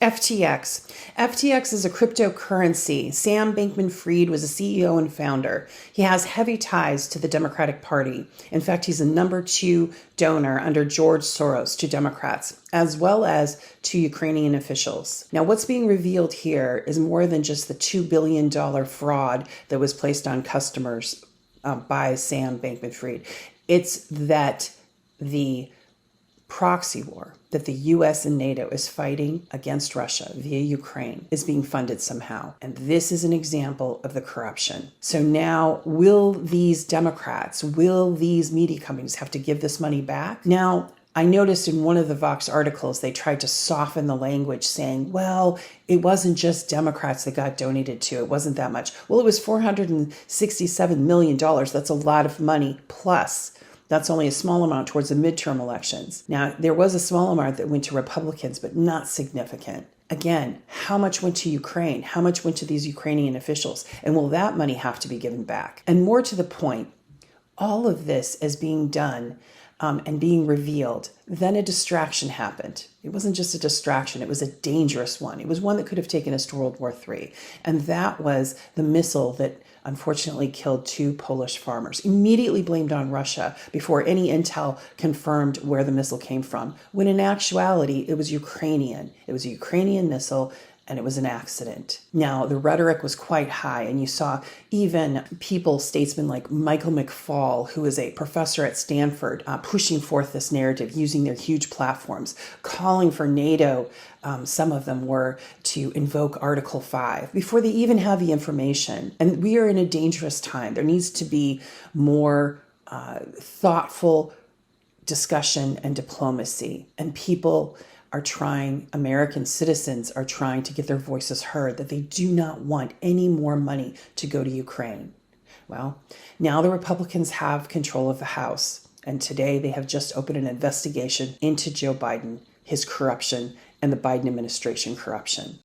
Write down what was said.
FTX. FTX is a cryptocurrency. Sam Bankman-Fried was a CEO and founder. He has heavy ties to the Democratic Party. In fact, he's a number 2 donor under George Soros to Democrats, as well as to Ukrainian officials. Now, what's being revealed here is more than just the $2 billion fraud that was placed on customers by Sam Bankman-Fried. It's that the proxy war that the US and NATO is fighting against Russia via Ukraine is being funded somehow. And this is an example of the corruption. So now, will these Democrats, will these media companies have to give this money back? Now, I noticed in one of the Vox articles, they tried to soften the language saying, well, it wasn't just Democrats that got donated to. It wasn't that much. Well, it was $467 million. That's a lot of money. Plus, that's only a small amount towards the midterm elections. Now, there was a small amount that went to Republicans, but not significant. Again, how much went to Ukraine? How much went to these Ukrainian officials? And will that money have to be given back? And more to the point, all of this is being done and being revealed. Then a distraction happened. It wasn't just a distraction, it was a dangerous one. It was one that could have taken us to World War III. And that was the missile that unfortunately killed 2 Polish farmers, immediately blamed on Russia before any intel confirmed where the missile came from, when in actuality, it was Ukrainian. It was a Ukrainian missile, and it was an accident. Now, the rhetoric was quite high, and you saw even statesmen like Michael McFaul, who is a professor at Stanford, pushing forth this narrative, using their huge platforms, calling for NATO, some of them were, to invoke Article 5 before they even had the information. And we are in a dangerous time. There needs to be more thoughtful discussion and diplomacy, and American citizens are trying to get their voices heard, that they do not want any more money to go to Ukraine. Well, now the Republicans have control of the House, and today they have just opened an investigation into Joe Biden, his corruption, and the Biden administration corruption.